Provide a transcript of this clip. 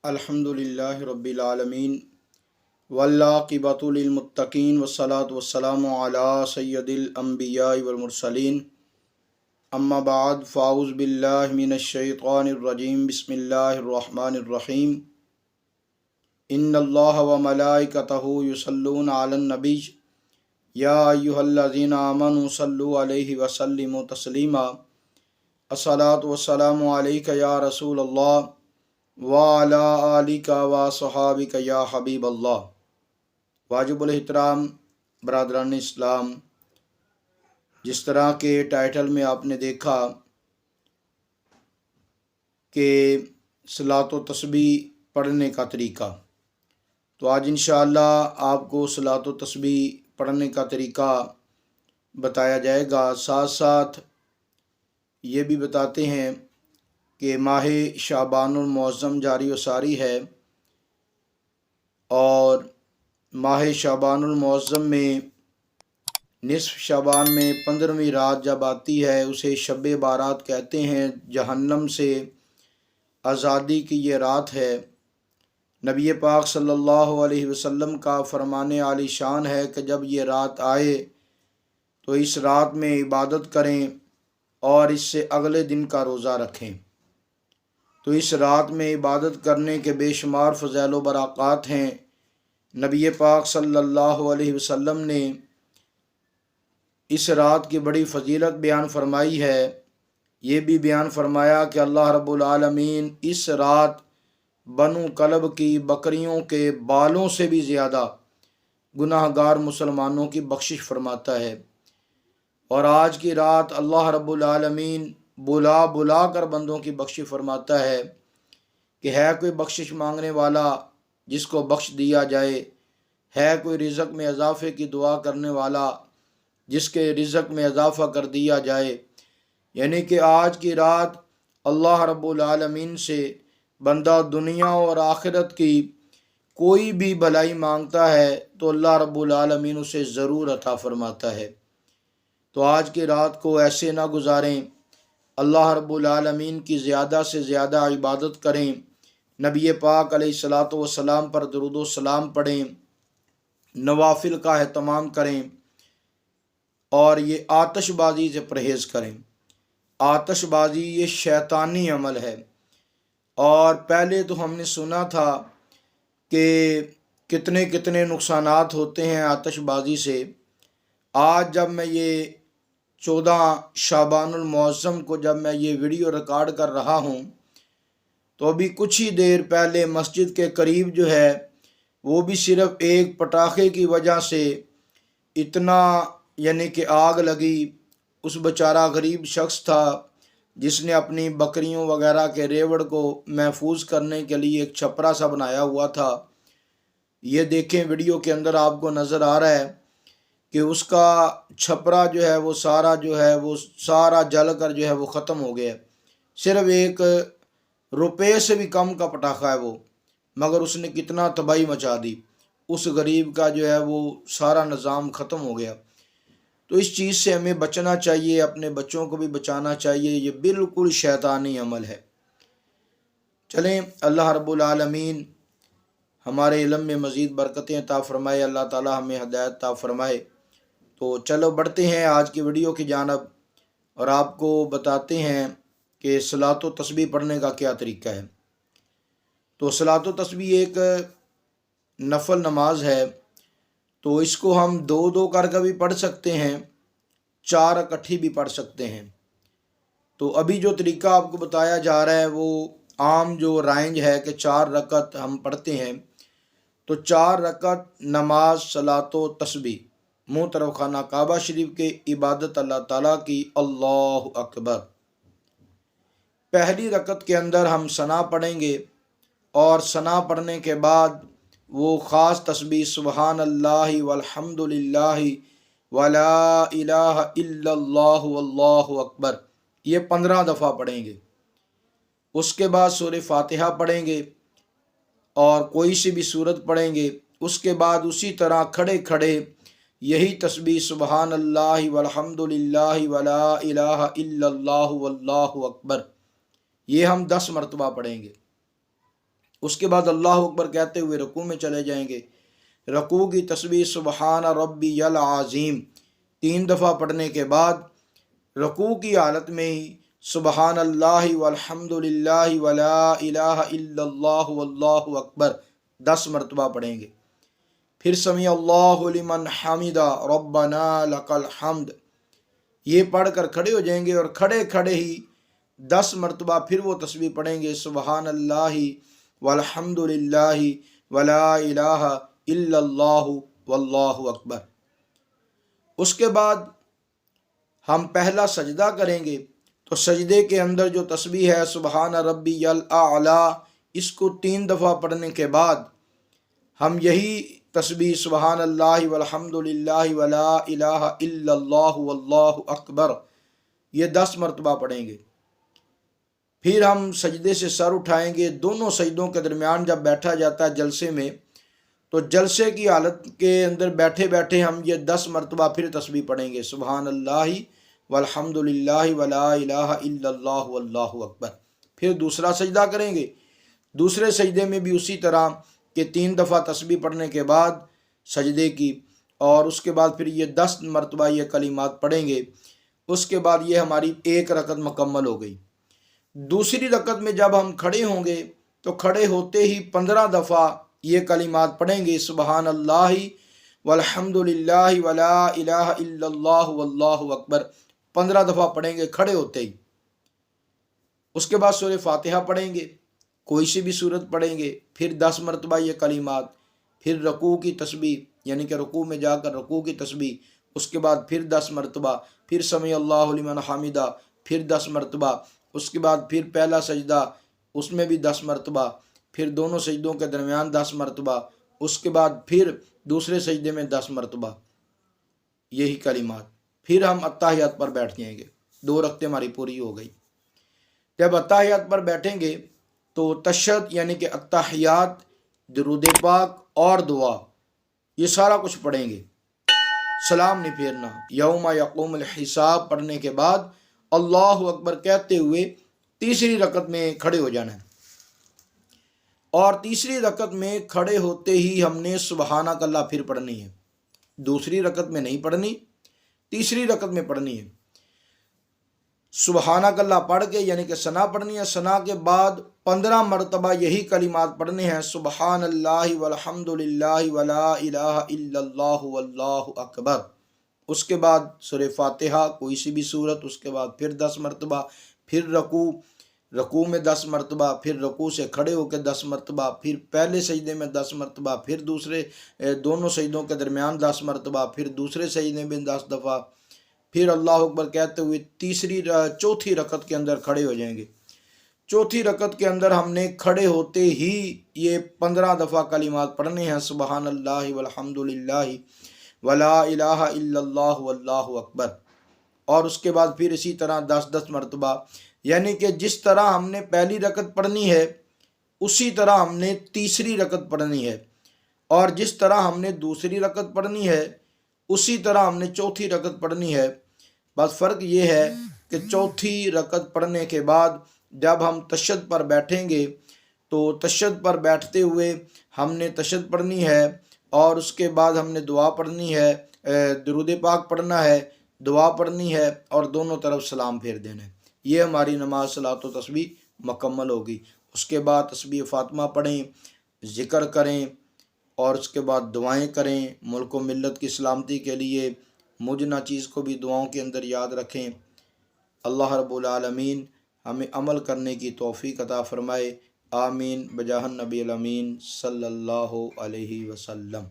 الحمدللہ رب العالمین والعاقبۃ للمتقین والصلاۃ والسلام علی سید الانبیاء والمرسلین اما بعد فاعوذ باللہ من الشیطان الرجیم بسم اللہ الرحمن الرحیم ان اللہ وملائکتہ یصلون علی النبی یا ایھا الذین آمنوا صلوا علیہ وسلموا تسلیما الصلاۃ والسلام علیک یا رسول اللہ وعلی آلک وصحابک یا حبیب اللہ۔ واجب الاحترام برادران اسلام، جس طرح کے ٹائٹل میں آپ نے دیکھا کہ صلاۃ و تسبیح پڑھنے کا طریقہ، تو آج انشاءاللہ آپ کو صلاۃ و تسبیح پڑھنے کا طریقہ بتایا جائے گا۔ ساتھ ساتھ یہ بھی بتاتے ہیں کہ ماہ شعبان المعظم جاری و ساری ہے، اور ماہ شعبان المعظم میں نصف شعبان میں 15ویں رات جب آتی ہے اسے شب بارات کہتے ہیں۔ جہنم سے آزادی کی یہ رات ہے۔ نبی پاک صلی اللہ علیہ وسلم کا فرمان عالی شان ہے کہ جب یہ رات آئے تو اس رات میں عبادت کریں اور اس سے اگلے دن کا روزہ رکھیں۔ تو اس رات میں عبادت کرنے کے بے شمار فضائل و برکات ہیں۔ نبی پاک صلی اللہ علیہ وسلم نے اس رات کی بڑی فضیلت بیان فرمائی ہے۔ یہ بھی بیان فرمایا کہ اللہ رب العالمین اس رات بنو کلب کی بکریوں کے بالوں سے بھی زیادہ گناہ گار مسلمانوں کی بخشش فرماتا ہے، اور آج کی رات اللہ رب العالمین بلا بلا کر بندوں کی بخشش فرماتا ہے کہ ہے کوئی بخشش مانگنے والا جس کو بخش دیا جائے، ہے کوئی رزق میں اضافے کی دعا کرنے والا جس کے رزق میں اضافہ کر دیا جائے۔ یعنی کہ آج کی رات اللہ رب العالمین سے بندہ دنیا اور آخرت کی کوئی بھی بھلائی مانگتا ہے تو اللہ رب العالمین اسے ضرور عطا فرماتا ہے۔ تو آج کی رات کو ایسے نہ گزاریں، اللہ رب العالمین کی زیادہ سے زیادہ عبادت کریں، نبی پاک علیہ الصلاۃ والسلام پر درود و سلام پڑھیں، نوافل کا اہتمام کریں، اور یہ آتش بازی سے پرہیز کریں۔ آتش بازی یہ شیطانی عمل ہے، اور پہلے تو ہم نے سنا تھا کہ کتنے نقصانات ہوتے ہیں آتش بازی سے۔ آج جب میں یہ 14 شعبان المعظم کو جب میں یہ ویڈیو ریکارڈ کر رہا ہوں تو ابھی کچھ ہی دیر پہلے مسجد کے قریب جو ہے وہ بھی صرف ایک پٹاخے کی وجہ سے اتنا یعنی کہ آگ لگی۔ اس بیچارہ غریب شخص تھا جس نے اپنی بکریوں وغیرہ کے ریوڑ کو محفوظ کرنے کے لیے ایک چھپرا سا بنایا ہوا تھا۔ یہ دیکھیں ویڈیو کے اندر آپ کو نظر آ رہا ہے کہ اس کا چھپرا جو ہے وہ سارا جل کر جو ہے وہ ختم ہو گیا۔ صرف ₹1 سے بھی کم کا پٹاخہ ہے وہ، مگر اس نے کتنا تباہی مچا دی۔ اس غریب کا جو ہے وہ سارا نظام ختم ہو گیا۔ تو اس چیز سے ہمیں بچنا چاہیے، اپنے بچوں کو بھی بچانا چاہیے، یہ بالکل شیطانی عمل ہے۔ چلیں، اللہ رب العالمین ہمارے علم میں مزید برکتیں عطا فرمائے، اللہ تعالی ہمیں ہدایت عطا فرمائے۔ تو چلو بڑھتے ہیں آج کی ویڈیو کی جانب، اور آپ کو بتاتے ہیں کہ صلاۃ و تسبیح پڑھنے کا کیا طریقہ ہے۔ تو صلاۃ و تسبیح ایک نفل نماز ہے، تو اس کو ہم 2 کر کے بھی پڑھ سکتے ہیں، 4 اکٹھی بھی پڑھ سکتے ہیں۔ تو ابھی جو طریقہ آپ کو بتایا جا رہا ہے وہ عام جو رائنج ہے کہ 4 رکعت ہم پڑھتے ہیں، تو 4 رکعت نماز صلاۃ و تسبیح منہ طرف خانہ کعبہ شریف کے عبادت اللہ تعالیٰ کی، اللہ اکبر۔ پہلی رکعت کے اندر ہم ثنا پڑھیں گے، اور ثنا پڑھنے کے بعد وہ خاص تسبیح سبحان اللہ والحمد للہ ولا الہ الا اللہ واللہ اکبر یہ 15 دفعہ پڑھیں گے۔ اس کے بعد سورہ فاتحہ پڑھیں گے اور کوئی سی بھی سورت پڑھیں گے۔ اس کے بعد اسی طرح کھڑے کھڑے یہی تسبیح سبحان اللہ والحمد للہ ولا الہ الا اللہ واللہ اکبر یہ ہم 10 مرتبہ پڑھیں گے۔ اس کے بعد اللہ اکبر کہتے ہوئے رکوع میں چلے جائیں گے۔ رکوع کی تسبیح سبحان ربی العظیم 3 دفعہ پڑھنے کے بعد رکوع کی حالت میں ہی سبحان اللہ والحمد للہ ولا الہ الا اللہ واللہ اکبر 10 مرتبہ پڑھیں گے۔ پھر سمیع اللہ لمن حمدہ ربنا لک الحمد یہ پڑھ کر کھڑے ہو جائیں گے، اور کھڑے کھڑے ہی 10 مرتبہ پھر وہ تسبیح پڑھیں گے سبحان اللہ والحمد للہ ولا الہ الا اللہ واللہ اکبر۔ اس کے بعد ہم پہلا سجدہ کریں گے، تو سجدے کے اندر جو تسبیح ہے سبحان ربی الاعلی اس کو 3 دفعہ پڑھنے کے بعد ہم یہی تسبیح سبحان اللہ والحمد للہ ولا الہ الا اللہ واللہ اکبر یہ 10 مرتبہ پڑھیں گے۔ پھر ہم سجدے سے سر اٹھائیں گے۔ دونوں سجدوں کے درمیان جب بیٹھا جاتا ہے جلسے میں، تو جلسے کی حالت کے اندر بیٹھے بیٹھے ہم یہ 10 مرتبہ پھر تسبیح پڑھیں گے سبحان اللہ والحمد للہ ولا الہ الا اللہ واللہ اکبر۔ پھر دوسرا سجدہ کریں گے، دوسرے سجدے میں بھی اسی طرح کہ 3 دفعہ تسبیح پڑھنے کے بعد سجدے کی، اور اس کے بعد پھر یہ 10 مرتبہ یہ کلمات پڑھیں گے۔ اس کے بعد یہ ہماری 1 رکعت مکمل ہو گئی۔ دوسری رکعت میں جب ہم کھڑے ہوں گے تو کھڑے ہوتے ہی 15 دفعہ یہ کلمات پڑھیں گے سبحان اللہ والحمد للہ ولا الہ الا اللہ واللہ اکبر 15 دفعہ پڑھیں گے کھڑے ہوتے ہی۔ اس کے بعد سورہ فاتحہ پڑھیں گے، کوئی سی بھی سورت پڑھیں گے، پھر 10 مرتبہ یہ کلمات، پھر رکوع کی تسبیح یعنی کہ رکوع میں جا کر رکوع کی تسبیح، اس کے بعد پھر 10 مرتبہ، پھر سمیع اللہ لمن حمدہ پھر 10 مرتبہ، اس کے بعد پھر پہلا سجدہ اس میں بھی 10 مرتبہ، پھر دونوں سجدوں کے درمیان 10 مرتبہ، اس کے بعد پھر دوسرے سجدے میں 10 مرتبہ یہی کلمات۔ پھر ہم اتحیات پر بیٹھ جائیں گے، 2 رکعتیں ہماری پوری ہو گئی۔ جب اتحیات پر بیٹھیں گے تو تشہد یعنی کہ اتحیات، درود پاک اور دعا یہ سارا کچھ پڑھیں گے، سلام نہیں پھیرنا۔ یوم یقوم الحساب پڑھنے کے بعد اللہ اکبر کہتے ہوئے تیسری رکعت میں کھڑے ہو جانا ہے، اور تیسری رکعت میں کھڑے ہوتے ہی ہم نے سبحانک اللہ پھر پڑھنی ہے، دوسری رکعت میں نہیں پڑھنی، تیسری رکعت میں پڑھنی ہے۔ سبحانک اللہ پڑھ کے یعنی کہ ثنا پڑھنی ہے، ثنا کے بعد 15 مرتبہ یہی کلمات پڑھنے ہیں سبحان اللہ والحمد للہ ولا الہ الا اللہ واللہ اکبر۔ اس کے بعد سورہ فاتحہ کوئی سی بھی سورت، اس کے بعد پھر 10 مرتبہ، پھر رکوع میں 10 مرتبہ، پھر رکوع سے کھڑے ہو کے 10 مرتبہ، پھر پہلے سجدے میں 10 مرتبہ، پھر دوسرے دونوں سجدوں کے درمیان 10 مرتبہ، پھر دوسرے سجدے میں 10 دفعہ، پھر اللہ اکبر کہتے ہوئے چوتھی رکعت کے اندر کھڑے ہو جائیں گے۔ چوتھی رکعت کے اندر ہم نے کھڑے ہوتے ہی یہ 15 دفعہ کلمات پڑھنے ہیں سبحان اللہ والحمد للہ ولا الہ الا اللہ واللہ اکبر، اور اس کے بعد پھر اسی طرح 10 مرتبہ، یعنی کہ جس طرح ہم نے پہلی رکعت پڑھنی ہے اسی طرح ہم نے تیسری رکعت پڑھنی ہے، اور جس طرح ہم نے دوسری رکعت پڑھنی ہے اسی طرح ہم نے چوتھی رکعت پڑھنی ہے۔ بس فرق یہ ہے کہ چوتھی رکعت پڑھنے کے بعد جب ہم تشہد پر بیٹھیں گے تو تشہد پر بیٹھتے ہوئے ہم نے تشہد پڑھنی ہے، اور اس کے بعد ہم نے دعا پڑھنی ہے، درود پاک پڑھنا ہے، دعا پڑھنی ہے، اور دونوں طرف سلام پھیر دینا ہے۔ یہ ہماری نماز صلاۃ و تسبیح مکمل ہوگی۔ اس کے بعد تسبیح فاطمہ پڑھیں، ذکر کریں، اور اس کے بعد دعائیں کریں ملک و ملت کی سلامتی کے لیے۔ مجھ ناچیز کو بھی دعاؤں کے اندر یاد رکھیں۔ اللہ رب العالمین ہمیں عمل کرنے کی توفیق عطا فرمائے، آمین بجاہ النبی الامین صلی اللہ علیہ وسلم۔